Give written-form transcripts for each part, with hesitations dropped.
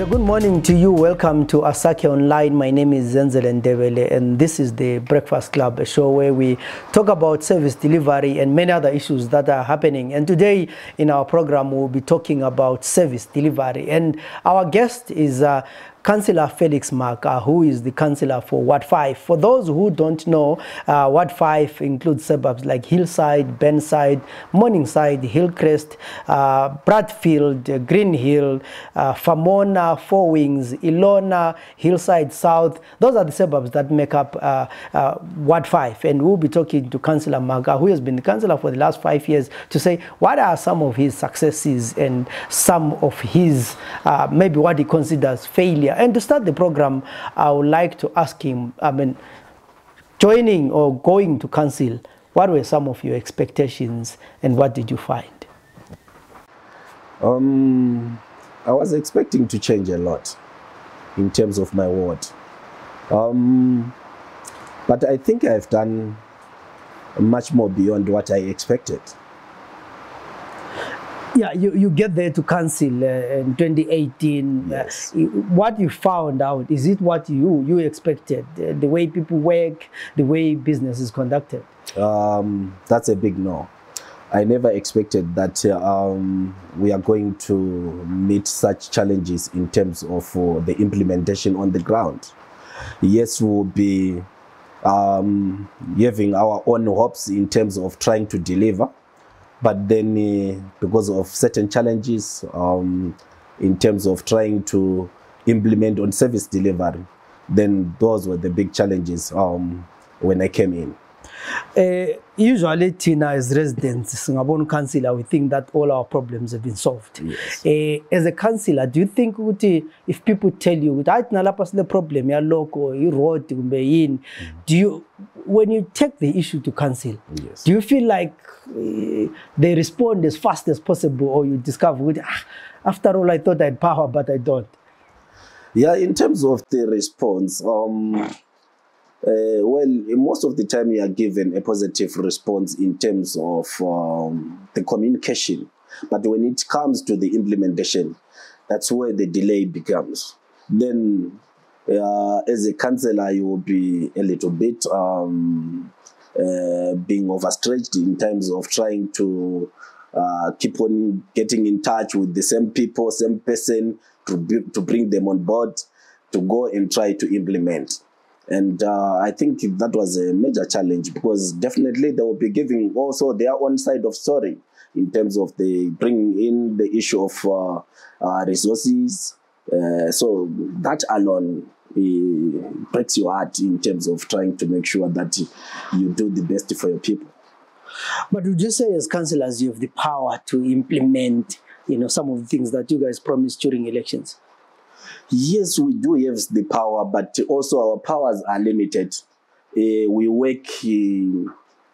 good morning to you. Welcome to Asake Online. My name is Zenzele Ndebele, and this is the Breakfast Club, a show where we talk about service delivery and many other issues that are happening. And today in our program, we'll be talking about service delivery. And our guest is Councillor Felix Mhaka, who is the councillor for Ward 5. For those who don't know, Ward 5 includes suburbs like Hillside, Benside, Morningside, Hillcrest, Bradfield, Green Hill, Famona, Four Wings, Ilona, Hillside South. Those are the suburbs that make up Ward 5. And we'll be talking to Councillor Mhaka, who has been the councillor for the last 5 years, to say what are some of his successes and some of his, maybe what he considers failure. And to start the program, I would like to ask him, joining or going to council, what were some of your expectations and what did you find? I was expecting to change a lot in terms of my ward. But I think I've done much more beyond what I expected. Yeah, you get there to council in 2018. Yes. What you found out, is it what you expected? The way people work, the way business is conducted? That's a big no. I never expected that we are going to meet such challenges in terms of the implementation on the ground. Yes, we'll be having our own hopes in terms of trying to deliver. But then because of certain challenges in terms of trying to implement on service delivery, then those were the big challenges when I came in. Usually, Tina, as residents, Singapore councillor, we think that all our problems have been solved. Yes. As a councillor, do you think if people tell you that the problem, your local, you road, do you, when you take the issue to council, Yes. do you feel like they respond as fast as possible, or you discover, after all, I thought I had power, but I don't? Yeah, in terms of the response, well, most of the time you are given a positive response in terms of the communication. But when it comes to the implementation, that's where the delay becomes. Then, as a councillor, you will be a little bit being overstretched in terms of trying to keep on getting in touch with the same people, same person, to bring them on board, to go and try to implement. And I think that was a major challenge, because definitely they will be giving also their own side of story in terms of the bringing in the issue of resources. So that alone breaks your heart in terms of trying to make sure that you do the best for your people. But would you say as councillors you have the power to implement, some of the things that you guys promised during elections? Yes, we do have the power, but also our powers are limited. We work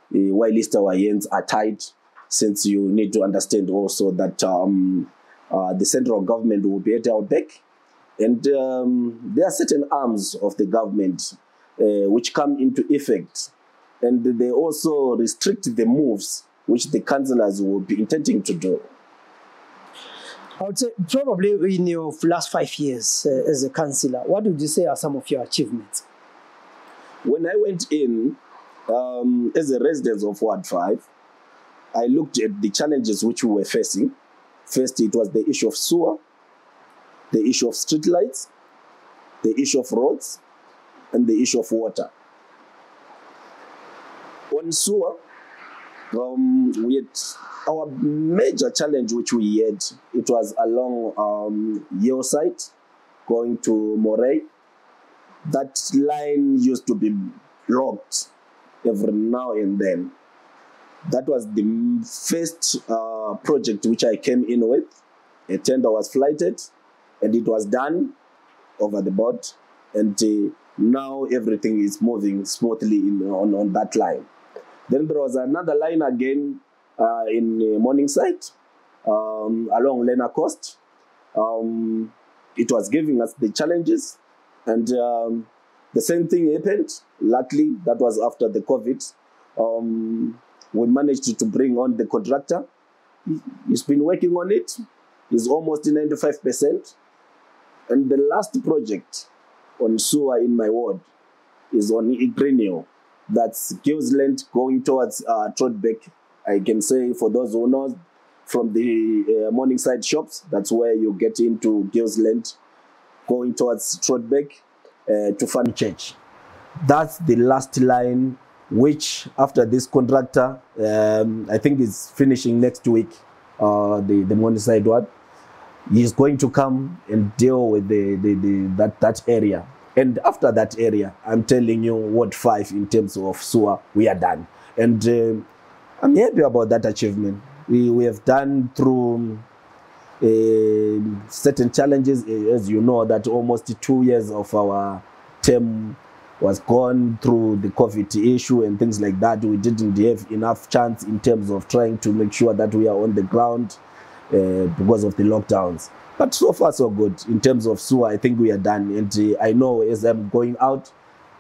while our hands are tied, since you need to understand also that the central government will be at our back. And there are certain arms of the government which come into effect, and they also restrict the moves which the councillors will be intending to do. I would say probably in your last 5 years as a councillor, what would you say are some of your achievements? When I went in as a resident of Ward 5, I looked at the challenges which we were facing. First, it was the issue of sewer, the issue of street lights, the issue of roads, and the issue of water. On sewer, we had our major challenge which we had, it was along Hillside going to Moray. That line used to be blocked every now and then. That was the first project which I came in with. A tender was flighted and it was done over the board, and now everything is moving smoothly on that line. Then there was another line again in Morningside along Lena Coast. It was giving us the challenges, and the same thing happened. Luckily, that was after the COVID. We managed to bring on the contractor. He's been working on it. He's almost 95%. And the last project on sewer in my ward is on Igrinio. That's Gillsland going towards Trotbeck. I can say, for those who know, from the Morningside shops, that's where you get into Gillsland, going towards Trotbeck to Fun Church. That's the last line, which after this contractor, I think is finishing next week, the Morningside one, he's going to come and deal with that area. And after that area, I'm telling you, Ward 5 in terms of sewer, we are done. And I'm happy about that achievement. We have done through certain challenges, as you know, that almost 2 years of our term was gone through the COVID issue and things like that. We didn't have enough chance in terms of trying to make sure that we are on the ground because of the lockdowns. But so far, so good. In terms of sewer, I think we are done. And I know as I'm going out,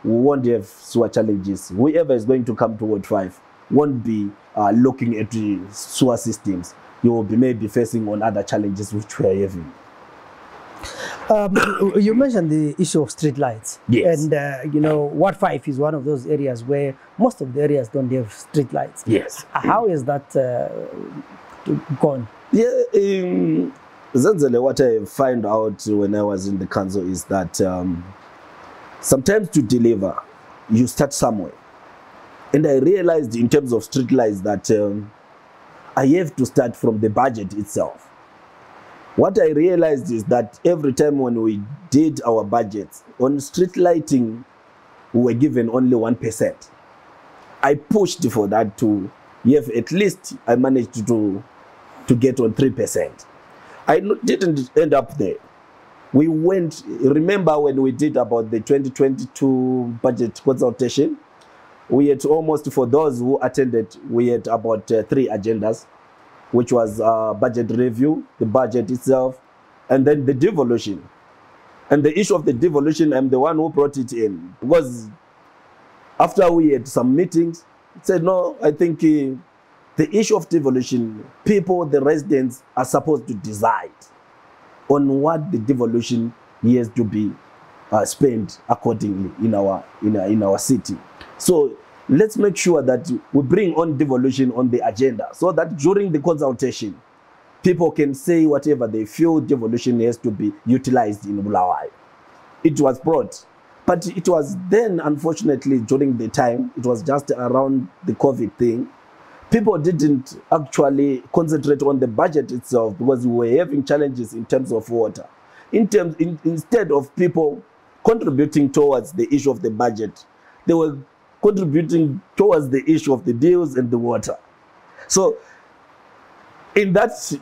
we won't have sewer challenges. Whoever is going to come to Ward 5 won't be looking at the sewer systems. You will be maybe facing on other challenges which we are having. You mentioned the issue of street lights. Yes. And, you know, Ward 5 is one of those areas where most of the areas don't have street lights. Yes. How is that gone? Yeah, Zenzele, what I find out when I was in the council is that sometimes to deliver, you start somewhere. And I realized in terms of street lights that I have to start from the budget itself. What I realized is that every time when we did our budgets, on street lighting, we were given only 1%. I pushed for that to have at least, I managed to get on 3%. I didn't end up there. We went, remember when we did about the 2022 budget consultation, we had almost, for those who attended, we had about 3 agendas, which was budget review, the budget itself, and then the devolution. And the issue of the devolution, I'm the one who brought it in, because after we had some meetings, said, no, I think the issue of devolution, people, the residents are supposed to decide on what the devolution has to be spent accordingly in our city. So let's make sure that we bring on devolution on the agenda, so that during the consultation, people can say whatever they feel devolution has to be utilized in Bulawayo. It was brought, but it was then, unfortunately, during the time, it was just around the COVID thing, people didn't actually concentrate on the budget itself because we were having challenges in terms of water. Instead of people contributing towards the issue of the budget, they were contributing towards the issue of the bills and the water. So that's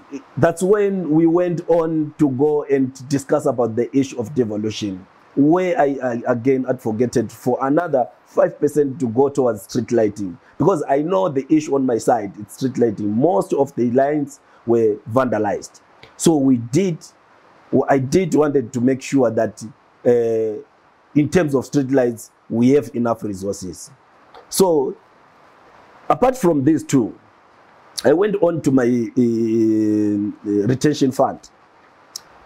when we went on to go and discuss about the issue of devolution, where I again advocated for another 5% to go towards street lighting, because I know the issue on my side, it's street lighting. Most of the lines were vandalized. So I wanted to make sure that in terms of street lights, we have enough resources. So apart from these two, I went on to my retention fund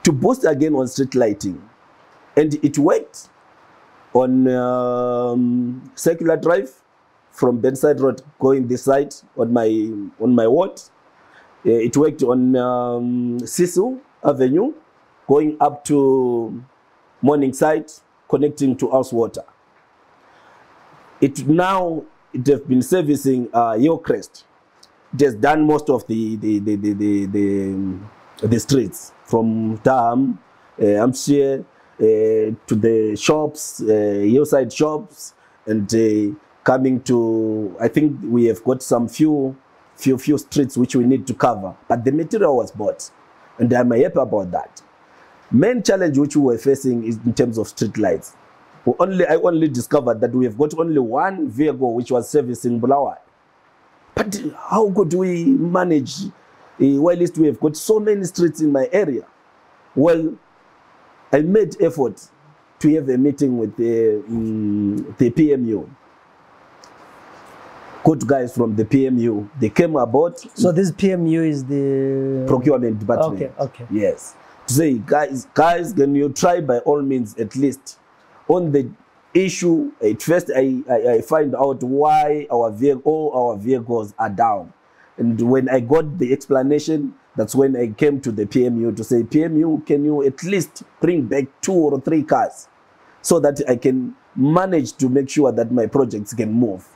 to boost again on street lighting. And it worked on Circular Drive from Benside Road going this side on my ward. It worked on Sisu Avenue going up to Morningside, connecting to Housewater. It has been servicing Hillcrest. It has done most of the streets from Tam, Hampshire, to the shops, hillside shops, and coming to, I think we have got some few streets which we need to cover, but the material was bought, and I'm happy about that. Main challenge which we were facing is in terms of street lights. I only discovered that we have got only one vehicle which was servicing Bulawayo. But how could we manage, while we have got so many streets in my area? Well, I made effort to have a meeting with the PMU. Good guys from the PMU, they came aboard. So this PMU is the procurement department. Okay. Yes. to say, guys, can you try by all means at least on the issue? At first, I find out why all our vehicles are down. And when I got the explanation, that's when I came to the PMU to say, PMU, can you at least bring back 2 or 3 cars so that I can manage to make sure that my projects can move?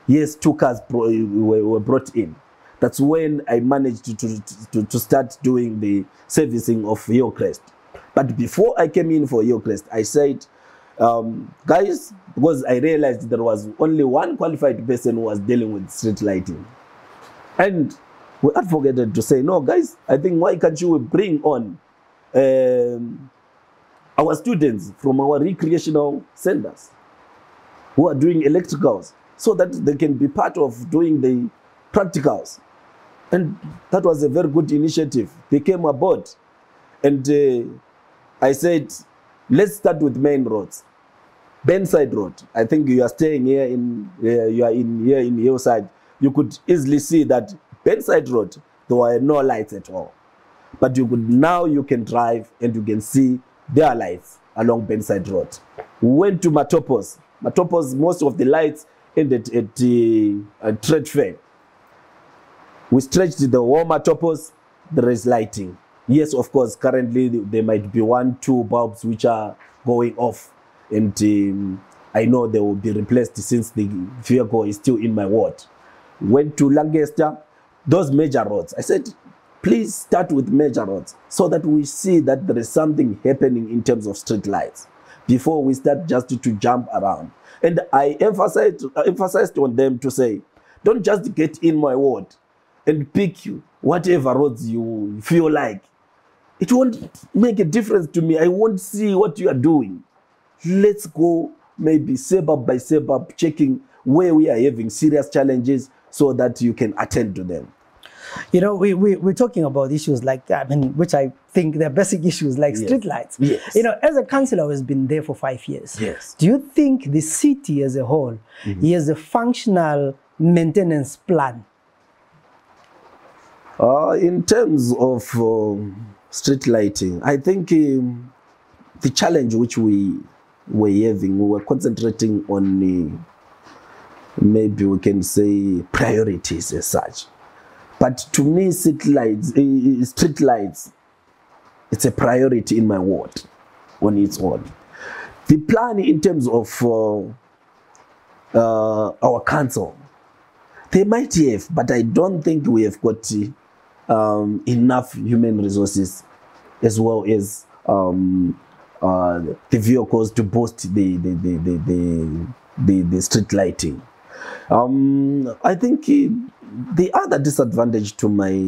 Yes, 2 cars were brought in. That's when I managed to start doing the servicing of Hillcrest. But before I came in for Hillcrest, I said, guys, because I realized there was only one qualified person who was dealing with street lighting. And we advocated to say, no, guys, I think why can't you bring on our students from our recreational centers who are doing electricals so that they can be part of doing the practicals. And that was a very good initiative. They came aboard. And I said, let's start with main roads. Burnside Road. I think you are staying here in Hillside. You could easily see that Burnside Road, there were no lights at all. But now you can drive and you can see their lights along Burnside Road. We went to Matopos. Matopos, most of the lights ended at the trade fair. We stretched the whole Matopos, there is lighting. Yes, of course, currently there might be 1-2 bulbs which are going off. And I know they will be replaced since the vehicle is still in my ward. Went to Lancaster, those major roads. I said, please start with major roads so that we see that there is something happening in terms of street lights before we start just to jump around. And I emphasized on them to say, don't just get in my ward and pick whatever roads you feel like. It won't make a difference to me. I won't see what you are doing. Let's go maybe suburb by suburb, checking where we are having serious challenges so that you can attend to them. You know, we're talking about issues like that, which I think they're basic issues like street lights. Yes. You know, as a councillor who has been there for 5 years, yes. Do you think the city as a whole has a functional maintenance plan? In terms of street lighting, I think the challenge which we were having, we were concentrating on maybe we can say priorities as such. But to me, street lights, it's a priority in my ward on its own. The plan in terms of our council, they might have, but I don't think we have got enough human resources as well as the vehicles to boost the street lighting. I think the other disadvantage to my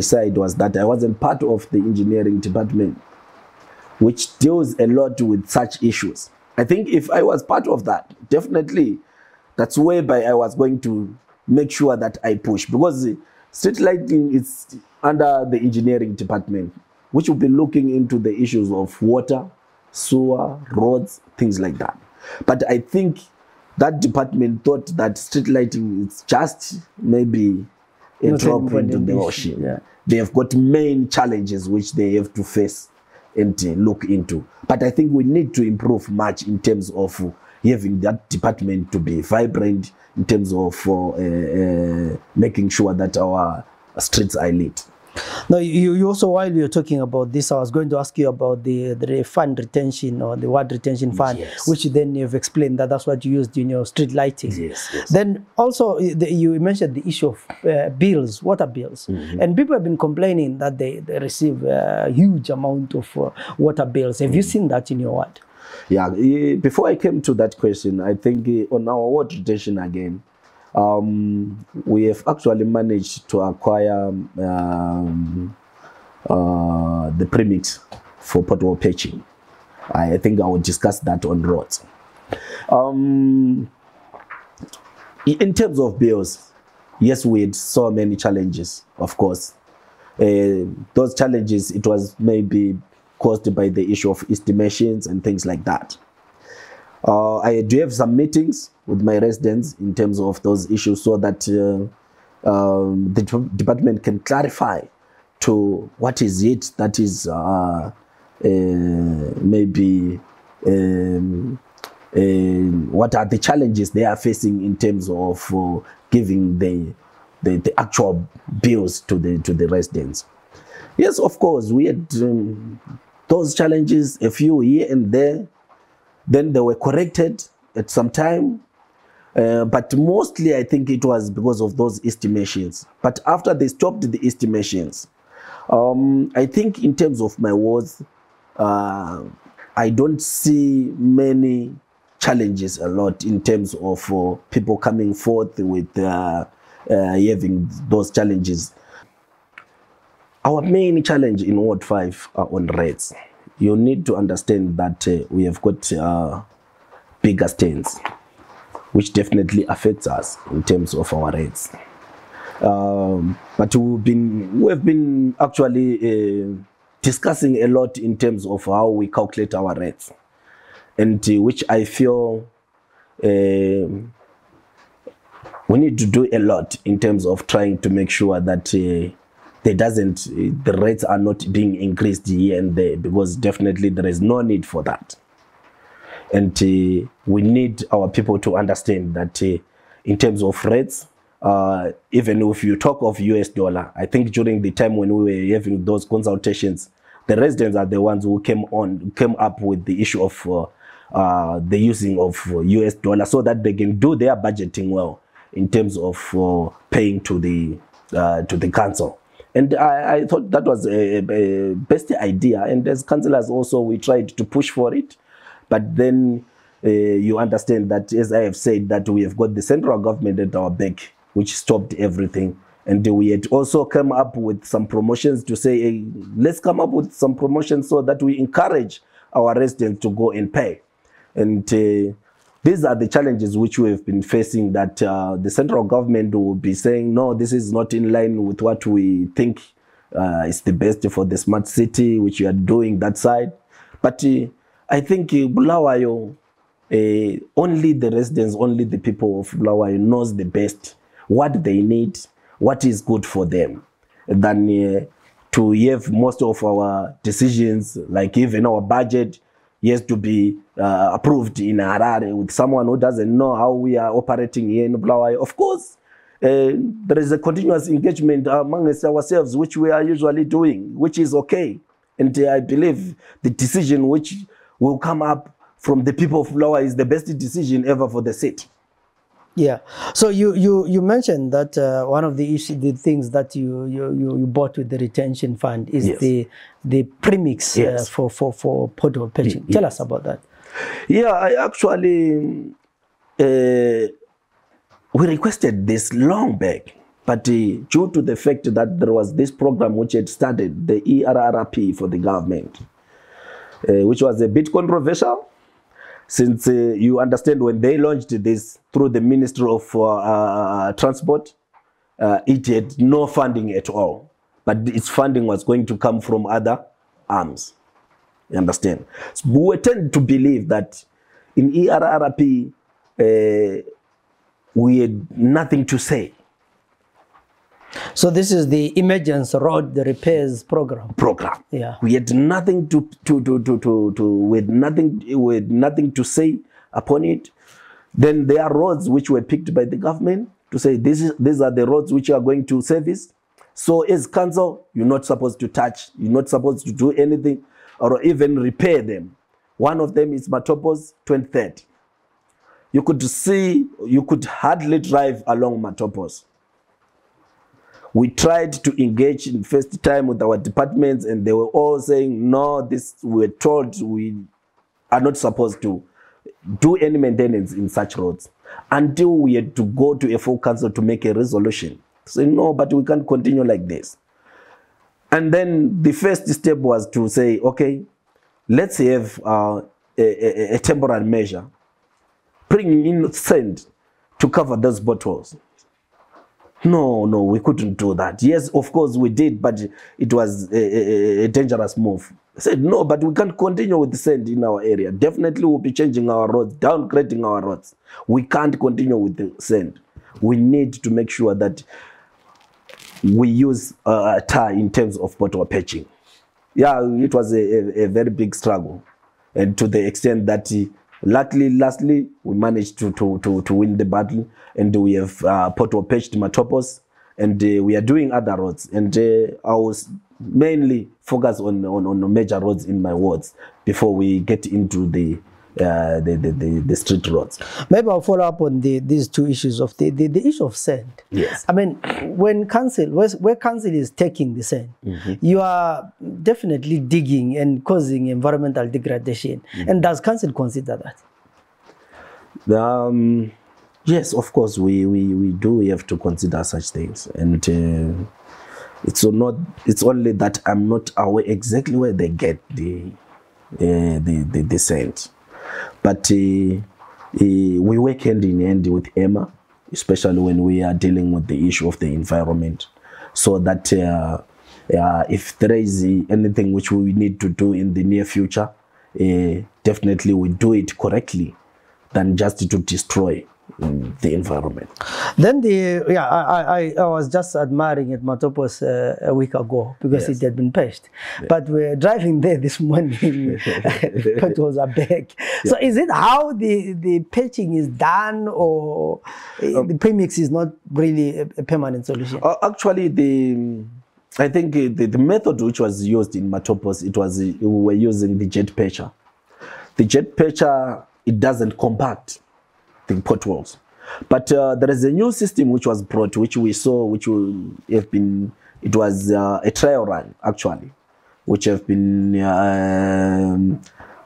side was that I wasn't part of the engineering department, which deals a lot with such issues. I think if I was part of that, definitely that's whereby I was going to make sure that I push, because street lighting is under the engineering department, which will be looking into the issues of water, sewer, roads, things like that. But I think that department thought that street lighting is just maybe a drop into the ocean. Yeah. They have got main challenges which they have to face and look into. But I think we need to improve much in terms of having that department to be vibrant, in terms of making sure that our streets are lit. Now, you also, while you're talking about this, I was going to ask you about the fund retention or the ward retention fund, yes. which then you've explained that that's what you used in your street lighting. Yes, yes. Then also you mentioned the issue of bills, water bills. And people have been complaining that they receive a huge amount of water bills. Have you seen that in your ward? Yeah, before I came to that question, I think on our ward retention again, we have actually managed to acquire the permit for pothole patching. I think I will discuss that on roads. In terms of bills, yes, we had so many challenges, of course. Those challenges, it was maybe caused by the issue of estimations and things like that. I do have some meetings with my residents in terms of those issues so that the department can clarify to what is it that is maybe what are the challenges they are facing in terms of giving the actual bills to the residents. Yes, of course, we had those challenges, a few here and there. Then they were corrected at some time. But mostly I think it was because of those estimations. But after they stopped the estimations, I think in terms of my wards, I don't see many challenges a lot in terms of people coming forth with having those challenges. Our main challenge in Ward 5 are on rates. You need to understand that we have got bigger stains, which definitely affects us in terms of our rates. But we have been actually discussing a lot in terms of how we calculate our rates, and which I feel we need to do a lot in terms of trying to make sure that the rates are not being increased here and there, because definitely there is no need for that. And we need our people to understand that in terms of rates, even if you talk of US dollar, I think during the time when we were having those consultations, the residents are the ones who came up with the issue of the using of US dollar, so that they can do their budgeting well in terms of paying to the council. And I thought that was a best idea. And as councillors also, we tried to push for it. But then you understand that, as I have said, that we have got the central government at our back, which stopped everything. And we had also come up with some promotions to say, hey, let's come up with some promotions so that we encourage our residents to go and pay. And these are the challenges which we have been facing, that the central government will be saying, no, this is not in line with what we think is the best for the smart city, which you are doing that side. But I think Bulawayo, only the residents, only the people of Bulawayo knows the best what they need, what is good for them, than to have most of our decisions, like even our budget, has to be approved in Harare with someone who doesn't know how we are operating here in Bulawayo. Of course, there is a continuous engagement amongst ourselves, which we are usually doing, which is okay. And I believe the decision which will come up from the people of Bulawayo is the best decision ever for the city. Yeah. So you mentioned that one of the things that you bought with the retention fund is yes. the premix yes. for pothole patching. Tell us about that. Yeah, I actually we requested this long back, but due to the fact that there was this program which had started, the ERRP for the government, which was a bit controversial. Since you understand, when they launched this through the Ministry of Transport, it had no funding at all. But its funding was going to come from other arms. You understand? So we tend to believe that in ERRP, we had nothing to say. So this is the emergency road repairs program. Yeah. We had nothing with nothing to say upon it. Then there are roads which were picked by the government to say these are the roads which are going to service. So as council, you're not supposed to touch, you're not supposed to do anything or even repair them. One of them is Matopos 2030. You could hardly drive along Matopos. We tried to engage in first time with our departments, and they were all saying, no, we were told we are not supposed to do any maintenance in such roads, until we had to go to a full council to make a resolution. Say, no, but we can't continue like this. And then the first step was to say, okay, let's have a temporary measure, bring in sand to cover those bottles. No, we couldn't do that. Yes, of course we did, but it was a dangerous move. I said, no, but we can't continue with the sand in our area. Definitely we'll be changing our roads, downgrading our roads. We can't continue with the sand. We need to make sure that we use tar in terms of pothole patching. Yeah, it was a very big struggle, and to the extent that lastly we managed to win the battle, and we have pothole patched Matopos, and we are doing other roads, and I was mainly focused on major roads in my wards before we get into the street roads. Maybe I'll follow up on these two issues of the issue of sand. Yes. I mean, when council, where council is taking the sand, you are definitely digging and causing environmental degradation. And does council consider that? Yes, of course, we do have to consider such things, and it's only that I'm not aware exactly where they get the sand. But we work hand in hand with Emma, especially when we are dealing with the issue of the environment, so that if there is anything which we need to do in the near future, definitely we do it correctly than just to destroy the environment. Then I was just admiring at Matopos a week ago because it had been patched. But we're driving there this morning, potholes are back. So is it how the patching is done, or the premix is not really a permanent solution? Actually, I think the method which was used in Matopos, we were using the jet patcher. The jet patcher, it doesn't compact the potholes, but there is a new system which was brought, which we saw, which have been, it was a trial run actually, which have been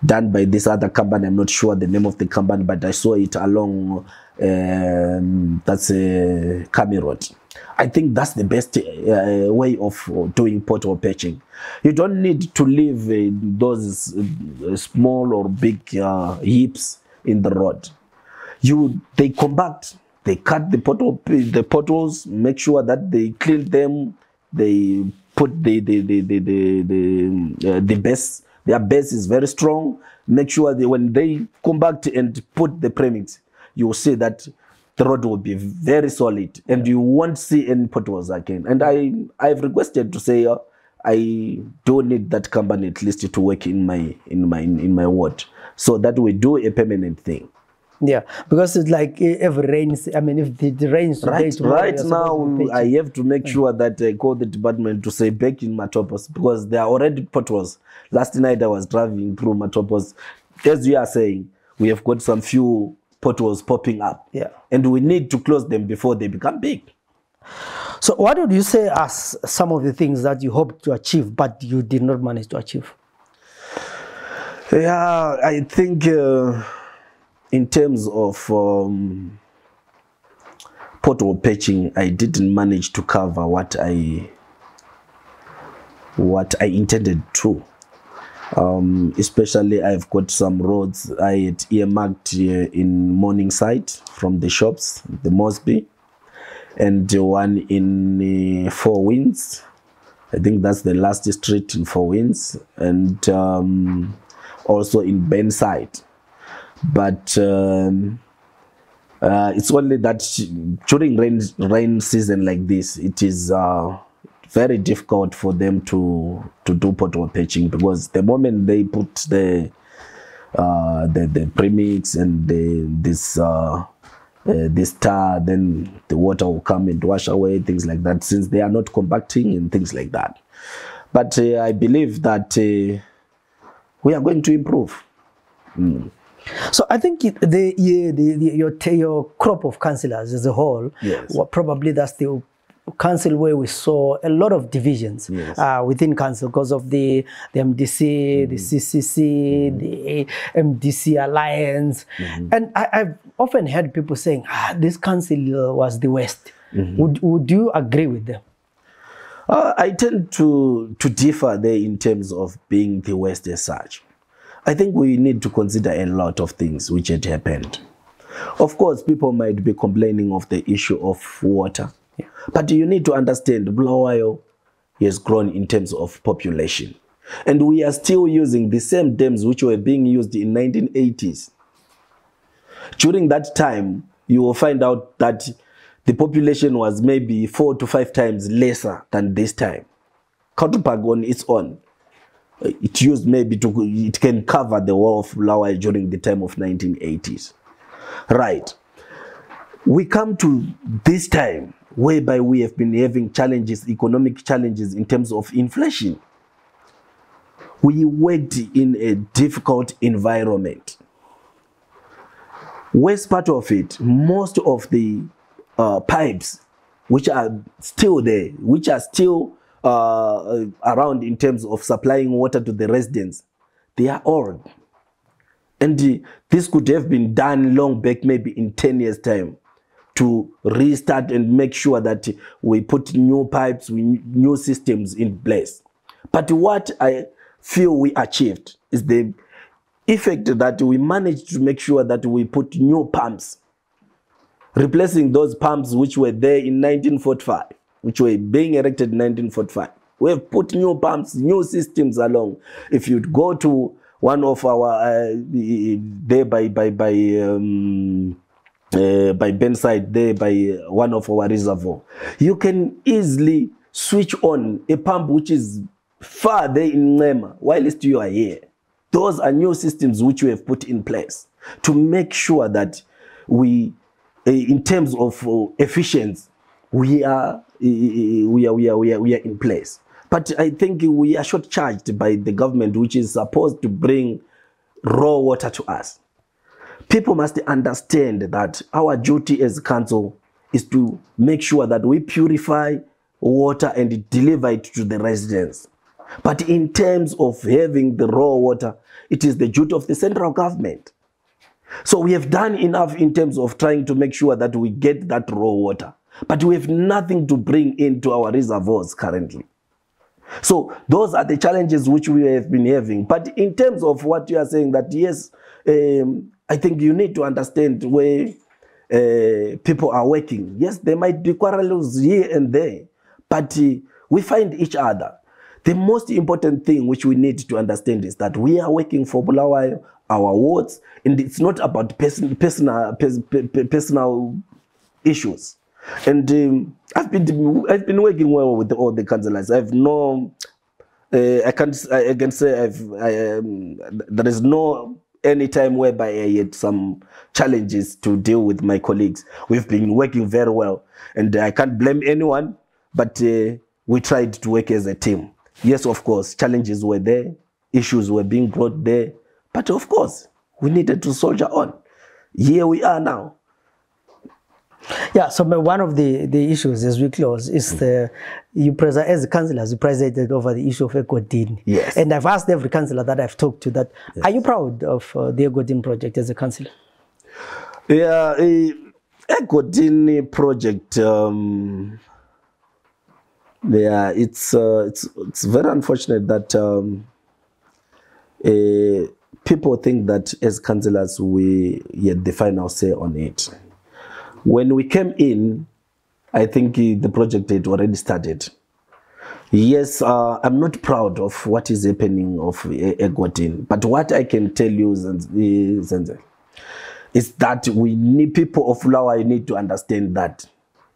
done by this other company. I'm not sure the name of the company, but I saw it along that's a Kami Road. I think that's the best way of doing pothole patching. You don't need to leave those small or big heaps in the road. They compact, they cut the potholes, make sure that they clean them, they put the base, their base is very strong. Make sure that when they compact and put the premix, you will see that the road will be very solid, and you won't see any potholes again. And I've requested to say I do need that company at least to work in my ward, so that we do a permanent thing. Yeah, because it's like every rain. I mean, if it rains today, right now, I have to make sure that I call the department to say back in Matopos, because there are already potholes. Last night I was driving through Matopos. As you are saying, we have got some few potholes popping up. Yeah, and we need to close them before they become big. So, what would you say are some of the things that you hoped to achieve but you did not manage to achieve? Yeah, I think. In terms of pothole patching, I didn't manage to cover what I intended to. Especially, I've got some roads I had earmarked in Morningside from the shops, the Mosby, and one in Four Winds. I think that's the last street in Four Winds, and also in Benside. But it's only that during rain season like this, it is very difficult for them to do pothole patching, because the moment they put the premix and this tar, then the water will come and wash away, things like that, since they are not compacting and things like that. But I believe that we are going to improve. So I think your crop of councillors as a whole, well, probably that's the council where we saw a lot of divisions within council because of the MDC, the CCC, the MDC alliance. And I've often heard people saying, this council was the worst. Would you agree with them? I tend to differ there in terms of being the worst as such. I think we need to consider a lot of things which had happened. Of course, people might be complaining of the issue of water. But you need to understand, Bulawayo has grown in terms of population. And we are still using the same dams which were being used in 1980s. During that time, you will find out that the population was maybe 4 to 5 times lesser than this time. Countrypark on its own, it used maybe it can cover the whole of Bulawayo during the time of 1980s. Right. We come to this time whereby we have been having challenges, economic challenges in terms of inflation. We worked in a difficult environment. Worst part of it, most of the pipes which are still there, which are still around in terms of supplying water to the residents, they are old. And this could have been done long back, maybe in 10 years' time, to restart and make sure that we put new pipes, new systems in place. But what I feel we achieved is the effect that we managed to make sure that we put new pumps, replacing those pumps which were there in 1945, which were being erected in 1945. We have put new pumps, new systems along. If you go to one of our there by Benside, there by one of our reservoir, you can easily switch on a pump which is far there in Nema whilst you are here. Those are new systems which we have put in place to make sure that we, in terms of efficiency, we are in place. But I think we are short-charged by the government, which is supposed to bring raw water to us. People must understand that our duty as council is to make sure that we purify water and deliver it to the residents. But in terms of having the raw water, it is the duty of the central government. So we have done enough in terms of trying to make sure that we get that raw water. But we have nothing to bring into our reservoirs currently. So those are the challenges which we have been having. But in terms of what you are saying, that yes, I think you need to understand where people are working. Yes, there might be quarrels here and there, but we find each other. The most important thing which we need to understand is that we are working for Bulawayo, our wards, and it's not about personal issues. And I've been working well with all the councillors. I've no, I can say there is no any time whereby I had some challenges to deal with my colleagues. We've been working very well, and I can't blame anyone, but we tried to work as a team. Yes, of course, challenges were there, issues were being brought there, but of course, we needed to soldier on. Here we are now. Yeah, so one of the issues as we close is as councillors, you presided over the issue of Egodin. Yes. And I've asked every councillor that I've talked to that, yes, are you proud of the Egodin project as a councillor? Yeah, Egodin project, yeah, it's very unfortunate that people think that as councillors we had the final say on it. When we came in, I think the project had already started. Yes, I'm not proud of what is happening of Egodin, but what I can tell you, Zenzele, is that we need people of Bulawayo need to understand that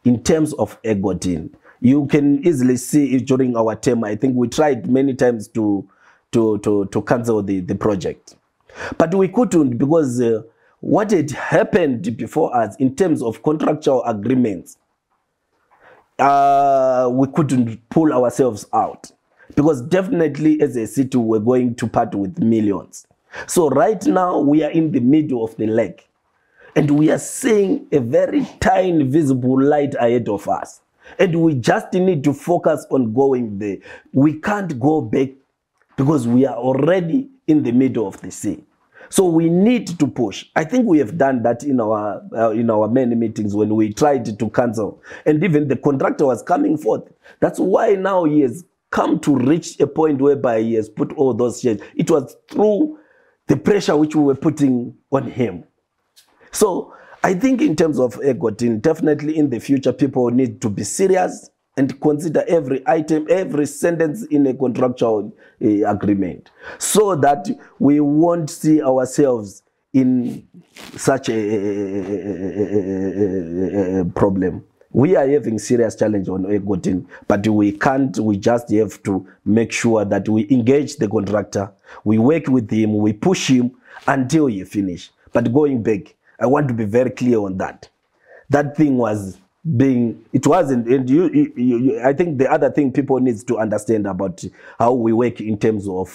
in terms of Egodin, you can easily see it during our term. I think we tried many times to cancel the project, but we couldn't because what had happened before us in terms of contractual agreements, we couldn't pull ourselves out because definitely as a city we're going to part with millions. So right now we are in the middle of the lake and we are seeing a very tiny visible light ahead of us. And we just need to focus on going there. We can't go back because we are already in the middle of the sea. So we need to push. I think we have done that in our many meetings when we tried to cancel. And even the contractor was coming forth. That's why now he has come to reach a point whereby he has put all those shares. It was through the pressure which we were putting on him. So I think in terms of Egodin, definitely in the future, people need to be serious and consider every item, every sentence in a contractual agreement, so that we won't see ourselves in such a problem. We are having serious challenge on Egotin, but we just have to make sure that we engage the contractor, we work with him, we push him until he finish. But going back, I want to be very clear on that. That thing was it wasn't, and I think the other thing people need to understand about how we work in terms of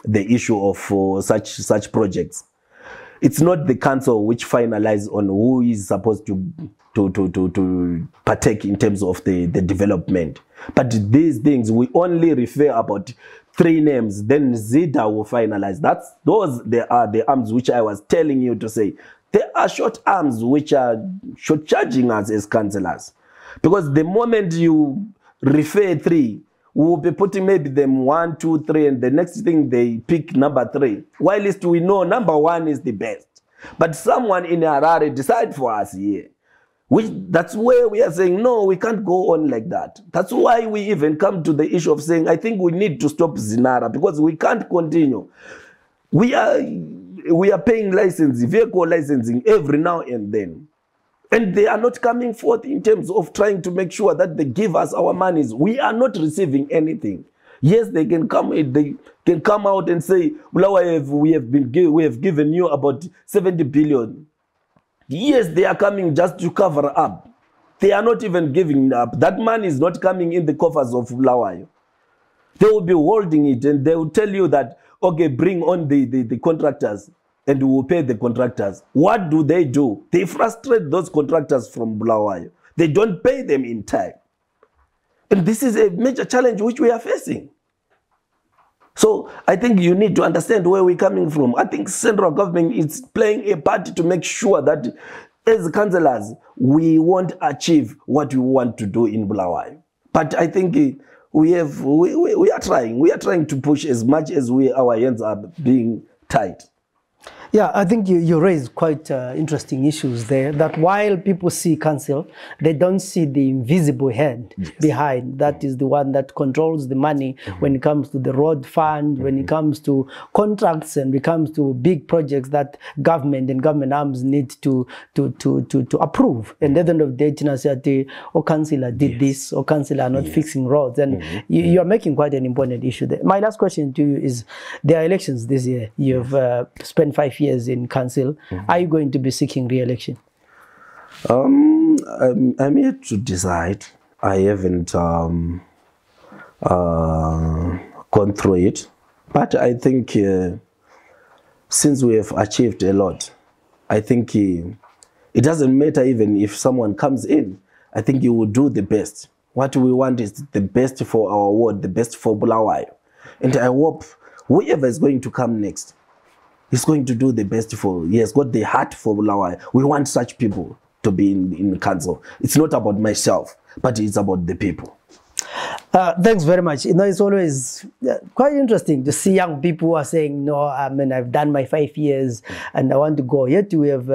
the issue of such projects. It's not the council which finalizes on who is supposed to partake in terms of the development. But these things, we only refer about 3 names, then ZIDA will finalize. They are the arms which I was telling you to say. There are short arms which are short-charging us as councillors. Because the moment you refer 3, we will be putting maybe them 1, 2, 3, and the next thing they pick number 3. While least we know number 1 is the best. But someone in Harare decide for us here. That's where we are saying, no, we can't go on like that. That's why we even come to the issue of saying, I think we need to stop Zinara, because we can't continue. We are paying vehicle licensing every now and then. And they are not coming forth in terms of trying to make sure that they give us our monies. We are not receiving anything. Yes, they can come out and say, we have given you about 70 billion. Yes, they are coming just to cover up. They are not even giving up. That money is not coming in the coffers of Bulawayo. They will be holding it, and they will tell you that, okay, bring on the contractors, and we will pay the contractors. What do? They frustrate those contractors from Bulawayo. They don't pay them in time. And this is a major challenge which we are facing. So I think you need to understand where we're coming from. I think central government is playing a part to make sure that as councillors, we won't achieve what we want to do in Bulawayo. But I think we are trying. We are trying to push as much as our hands are being tied. Yeah, I think you raised quite interesting issues there, that while people see council, they don't see the invisible hand behind. That is the one that controls the money when it comes to the road fund, when it comes to contracts, and when it comes to big projects that government and government arms need to approve. And at the end of the day, councillor did this, or councillor are not fixing roads. And you are making quite an important issue there. My last question to you is, there are elections this year. You've spent 5 years in council. Are you going to be seeking re-election? I'm yet to decide. I haven't gone through it, but I think since we have achieved a lot, I think it doesn't matter even if someone comes in. I think you will do the best. What we want is the best for our ward, the best for Bulawayo, and I hope whoever is going to come next, he's going to do the best for, he has got the heart for Bulawayo. We want such people to be in the council. It's not about myself, but it's about the people. Thanks very much. You know, it's always quite interesting to see young people who are saying, no, I mean, I've done my 5 years and I want to go. Yet we have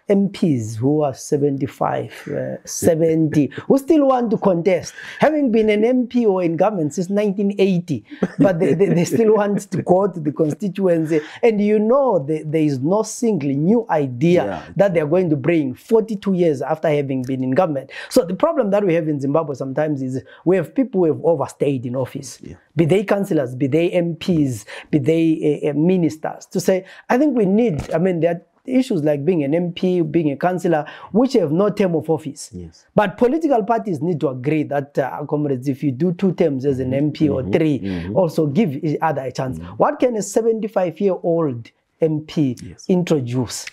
MPs who are 75, 70, who still want to contest, having been an MP or in government since 1980, but they still want to go to the constituency. And you know, there is no single new idea that they're going to bring 42 years after having been in government. So the problem that we have in Zimbabwe sometimes is we have people who have overstayed in office, be they councillors, be they MPs, be they ministers, to say, I think we need, I mean, there are issues like being an MP, being a councillor, which have no term of office. But political parties need to agree that, comrades, if you do 2 terms as an MP or 3, also give each other a chance. What can a 75-year-old MP introduce?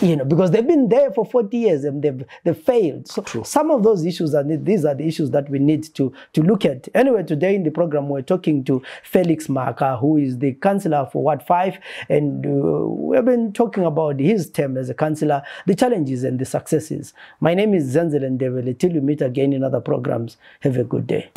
You know, because they've been there for 40 years and they've failed. So some of those issues these are the issues that we need to look at. Anyway, today in the program we're talking to Felix Mhaka, who is the councillor for Ward 5, and we've been talking about his term as a councillor, the challenges and the successes. My name is Zenzele Ndebele. Till we meet again in other programs, have a good day.